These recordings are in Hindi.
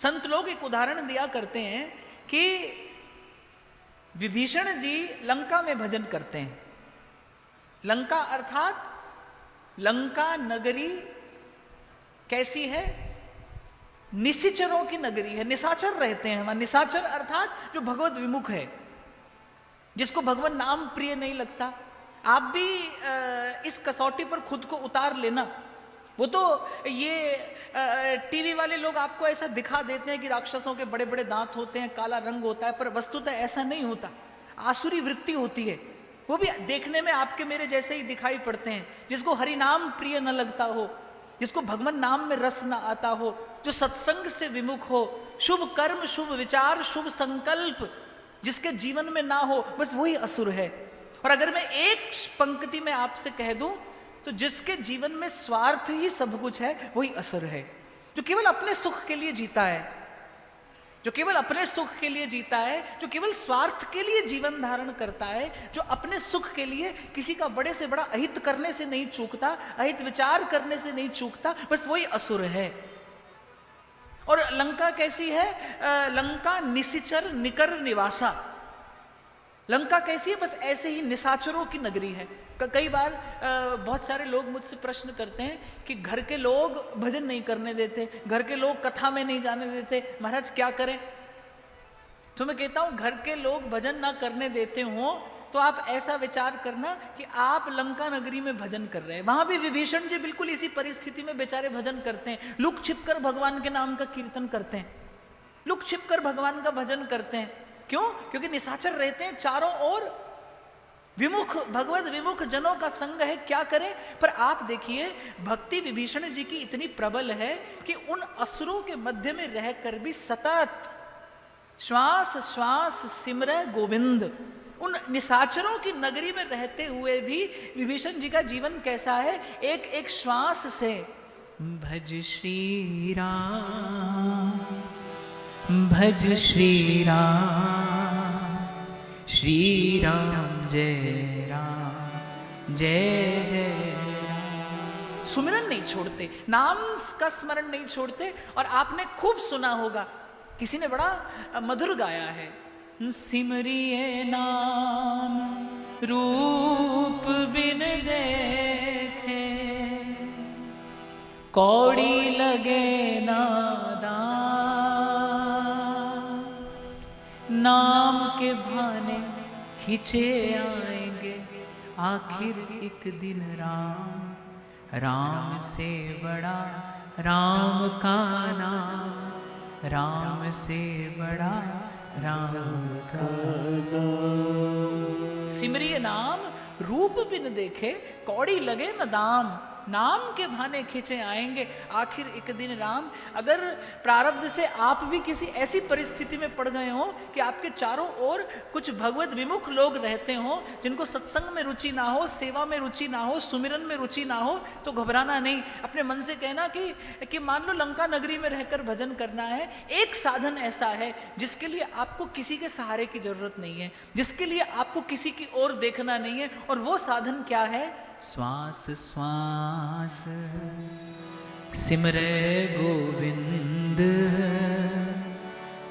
संत लोग एक उदाहरण दिया करते हैं कि विभीषण जी लंका में भजन करते हैं। लंका अर्थात लंका नगरी कैसी है? निशिचरों की नगरी है, निशाचर रहते हैं वहां। निशाचर अर्थात जो भगवत विमुख है, जिसको भगवान नाम प्रिय नहीं लगता। आप भी इस कसौटी पर खुद को उतार लेना। वो तो ये टीवी वाले लोग आपको ऐसा दिखा देते हैं कि राक्षसों के बड़े बड़े दांत होते हैं, काला रंग होता है, पर वस्तुतः ऐसा नहीं होता। आसुरी वृत्ति होती है। वो भी देखने में आपके मेरे जैसे ही दिखाई पड़ते हैं। जिसको हरि नाम प्रिय न लगता हो, जिसको भगवान नाम में रस न आता हो, जो सत्संग से विमुख हो, शुभ कर्म शुभ विचार शुभ संकल्प जिसके जीवन में ना हो, बस वही असुर है। और अगर मैं एक पंक्ति में आपसे कह दूं तो जिसके जीवन में स्वार्थ ही सब कुछ है वही असुर है। जो केवल अपने सुख के लिए जीता है, जो केवल अपने सुख के लिए जीता है, जो केवल स्वार्थ के लिए जीवन धारण करता है, जो अपने सुख के लिए किसी का बड़े से बड़ा अहित करने से नहीं चूकता, अहित विचार करने से नहीं चूकता, बस वही असुर है। और लंका कैसी है? लंका निशिचर निकर निवासा। लंका कैसी है? बस ऐसे ही निशाचरों की नगरी है। कई बार बहुत सारे लोग मुझसे प्रश्न करते हैं कि घर के लोग भजन नहीं करने देते, घर के लोग कथा में नहीं जाने देते, महाराज क्या करें? तो मैं कहता हूं घर के लोग भजन ना करने देते हो तो आप ऐसा विचार करना कि आप लंका नगरी में भजन कर रहे हैं। वहां भी विभीषण जी बिल्कुल इसी परिस्थिति में बेचारे भजन करते हैं। लुक छिपकर भगवान के नाम का कीर्तन करते हैं, लुक छिपकर भगवान का भजन करते हैं। क्यों? क्योंकि निशाचर रहते हैं चारों ओर, विमुख भगवत विमुख जनों का संग है, क्या करें? पर आप देखिए भक्ति विभीषण जी की इतनी प्रबल है कि उन असुरों के मध्य में रहकर भी सतत श्वास श्वास सिमरे गोविंद। उन निशाचरों की नगरी में रहते हुए भी विभीषण जी का जीवन कैसा है? एक एक श्वास से भज श्री राम, भज श्री राम, श्री राम जय राम, जय जय राम। सुमिरन नहीं छोड़ते, नाम का स्मरण नहीं छोड़ते। और आपने खूब सुना होगा, किसी ने बड़ा मधुर गाया है, सिमरिए नाम रूप बिन देखे, कौड़ी लगे नादान, नाम के भाने खींचे आएंगे आखिर एक दिन राम, राम से बड़ा राम का नाम, राम से बड़ा राम का नाम। सिमरिए नाम रूप बिन देखे, कौड़ी लगे न दाम, नाम के भाने खींचे आएंगे आखिर एक दिन राम। अगर प्रारब्ध से आप भी किसी ऐसी परिस्थिति में पड़ गए हो कि आपके चारों ओर कुछ भगवत विमुख लोग रहते हो, जिनको सत्संग में रुचि ना हो, सेवा में रुचि ना हो, सुमिरन में रुचि ना हो, तो घबराना नहीं। अपने मन से कहना कि मान लो लंका नगरी में रहकर भजन करना है। एक साधन ऐसा है जिसके लिए आपको किसी के सहारे की जरूरत नहीं है, जिसके लिए आपको किसी की ओर देखना नहीं है। और वो साधन क्या है? श्वास श्वास सिमरे गोविंद,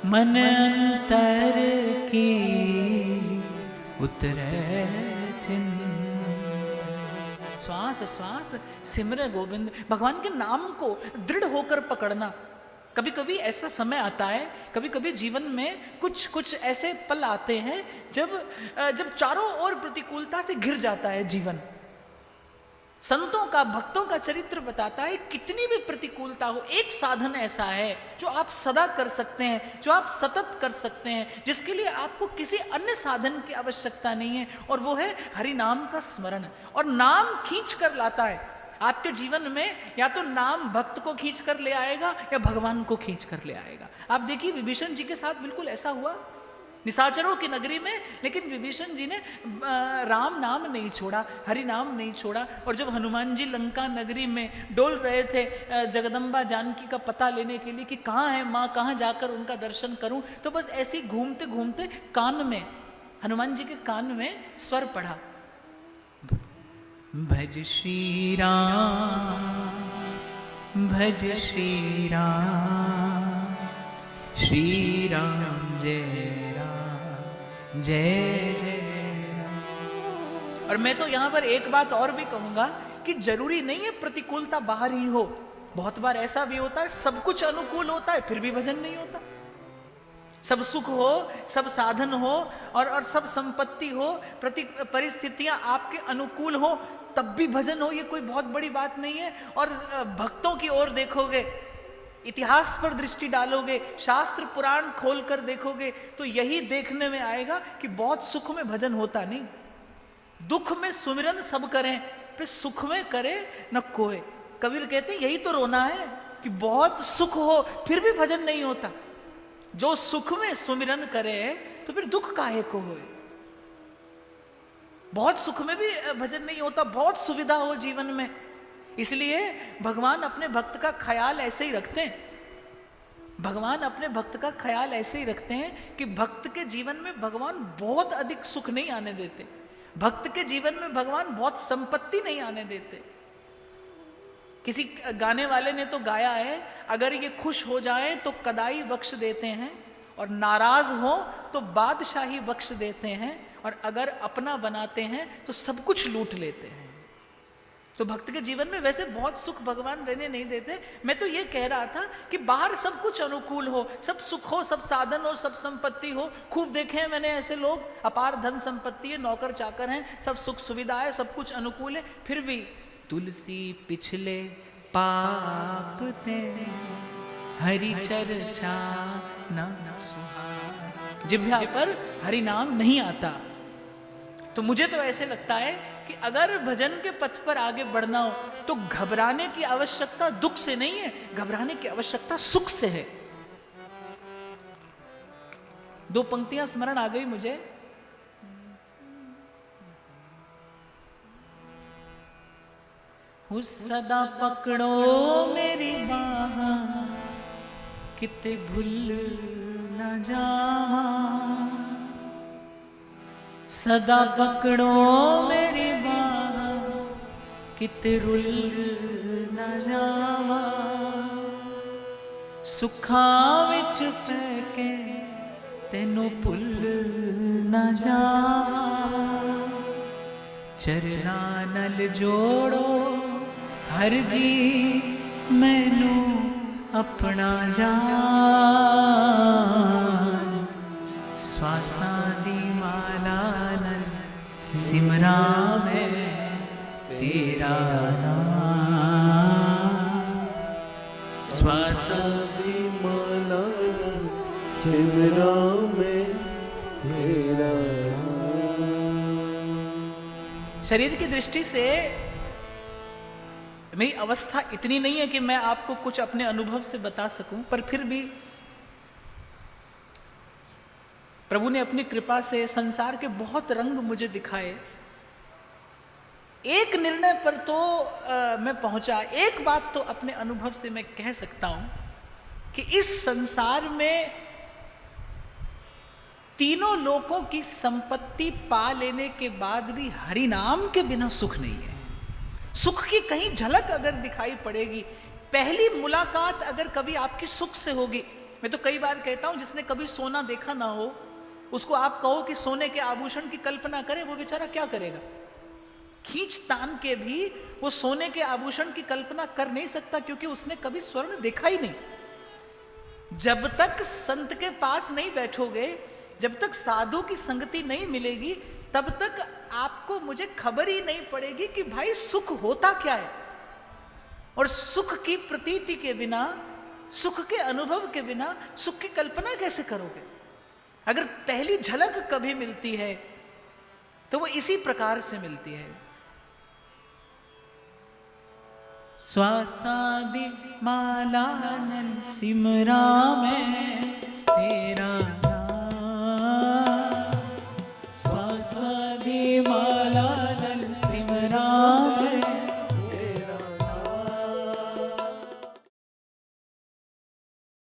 मन अंतर की उतरे चिंता। श्वास श्वास सिमरे गोविंद, भगवान के नाम को दृढ़ होकर पकड़ना। कभी कभी ऐसा समय आता है, कभी कभी जीवन में कुछ ऐसे पल आते हैं जब चारों ओर प्रतिकूलता से घिर जाता है जीवन। संतों का, भक्तों का चरित्र बताता है कितनी भी प्रतिकूलता हो, एक साधन ऐसा है जो आप सदा कर सकते हैं, जो आप सतत कर सकते हैं, जिसके लिए आपको किसी अन्य साधन की आवश्यकता नहीं है, और वो है हरि नाम का स्मरण। और नाम खींच कर लाता है आपके जीवन में, या तो नाम भक्त को खींच कर ले आएगा या भगवान को खींच कर ले आएगा। आप देखिए विभीषण जी के साथ बिल्कुल ऐसा हुआ निशाचरों की नगरी में, लेकिन विभीषण जी ने राम नाम नहीं छोड़ा, हरि नाम नहीं छोड़ा। और जब हनुमान जी लंका नगरी में डोल रहे थे जगदम्बा जानकी का पता लेने के लिए कि कहाँ है माँ, कहाँ जाकर उनका दर्शन करूं, तो बस ऐसे ही घूमते घूमते कान में, हनुमान जी के कान में स्वर पड़ा, भज श्री राम, भज श्री राम, श्री राम जय राम जय जय राम। और मैं तो यहां पर एक बात और भी कहूंगा कि जरूरी नहीं है प्रतिकूलता बाहर ही हो। बहुत बार ऐसा भी होता है सब कुछ अनुकूल होता है फिर भी भजन नहीं होता। सब सुख हो, सब साधन हो और सब संपत्ति हो, परिस्थितियां आपके अनुकूल हो, तब भी भजन हो, ये कोई बहुत बड़ी बात नहीं है। और भक्तों की ओर देखोगे, इतिहास पर दृष्टि डालोगे, शास्त्र पुराण खोलकर देखोगे तो यही देखने में आएगा कि बहुत सुख में भजन होता नहीं। दुख में सुमिरन सब करें, फिर सुख में करे न कोय। कबीर कहते हैं यही तो रोना है कि बहुत सुख हो फिर भी भजन नहीं होता। जो सुख में सुमिरन करे तो फिर दुख काहे को होए। बहुत सुख में भी भजन नहीं होता, बहुत सुविधा हो जीवन में, इसलिए भगवान अपने भक्त का ख्याल ऐसे ही रखते हैं। भगवान अपने भक्त का ख्याल ऐसे ही रखते हैं कि भक्त के जीवन में भगवान बहुत अधिक सुख नहीं आने देते। भक्त के जीवन में भगवान बहुत संपत्ति नहीं आने देते। किसी गाने वाले ने तो गाया है, अगर ये खुश हो जाए तो कदाई बख्श देते हैं, और नाराज हो तो बादशाही बख्श देते हैं, और अगर अपना बनाते हैं तो सब कुछ लूट लेते हैं। तो भक्त के जीवन में वैसे बहुत सुख भगवान रहने नहीं देते। मैं तो ये कह रहा था कि बाहर सब कुछ अनुकूल हो, सब सुख हो, सब साधन हो, सब संपत्ति हो। खूब देखे हैं मैंने ऐसे लोग, अपार धन संपत्ति है, नौकर चाकर हैं, सब सुख सुविधा है, सब कुछ अनुकूल है, फिर भी तुलसी पिछले पाप ते हरि चर्चा न सुहाए। जिह्वा पर हरि नाम नहीं आता। तो मुझे तो ऐसे लगता है कि अगर भजन के पथ पर आगे बढ़ना हो तो घबराने की आवश्यकता दुख से नहीं है, घबराने की आवश्यकता सुख से है। दो पंक्तियां स्मरण आ गई मुझे। उस सदा पकड़ो मेरी बाह, किते भूल न जावा। सदा पकड़ो मेरी बाह, किते रुल न जावा। सुखा विच पैके तेनू भुल न जावा। चरना नल जोड़ो हर जी मैनू अपना जान। श्वासा दी माला नल सिमरा मैं तेरा नाम। श्वासा दी माला नल सिमरा मैं तेरा नाम। शरीर की दृष्टि से मेरी अवस्था इतनी नहीं है कि मैं आपको कुछ अपने अनुभव से बता सकूं, पर फिर भी प्रभु ने अपनी कृपा से संसार के बहुत रंग मुझे दिखाए। एक निर्णय पर तो मैं पहुंचा। एक बात तो अपने अनुभव से मैं कह सकता हूं कि इस संसार में तीनों लोकों की संपत्ति पा लेने के बाद भी हरि नाम के बिना सुख नहीं है। सुख की कहीं झलक अगर दिखाई पड़ेगी, पहली मुलाकात अगर कभी आपकी सुख से होगी। मैं तो कई बार कहता हूं जिसने कभी सोना देखा ना हो उसको आप कहो कि सोने के आभूषण की कल्पना करे, वो बेचारा क्या करेगा। खींच तान के भी वो सोने के आभूषण की कल्पना कर नहीं सकता, क्योंकि उसने कभी स्वर्ण देखा ही नहीं। जब तक संत के पास नहीं बैठोगे, जब तक साधु की संगति नहीं मिलेगी, तब तक आपको मुझे खबर ही नहीं पड़ेगी कि भाई सुख होता क्या है। और सुख की प्रतीति के बिना, सुख के अनुभव के बिना सुख की कल्पना कैसे करोगे। अगर पहली झलक कभी मिलती है तो वो इसी प्रकार से मिलती है। श्वासादि माला नल सिमरा मैं तेरा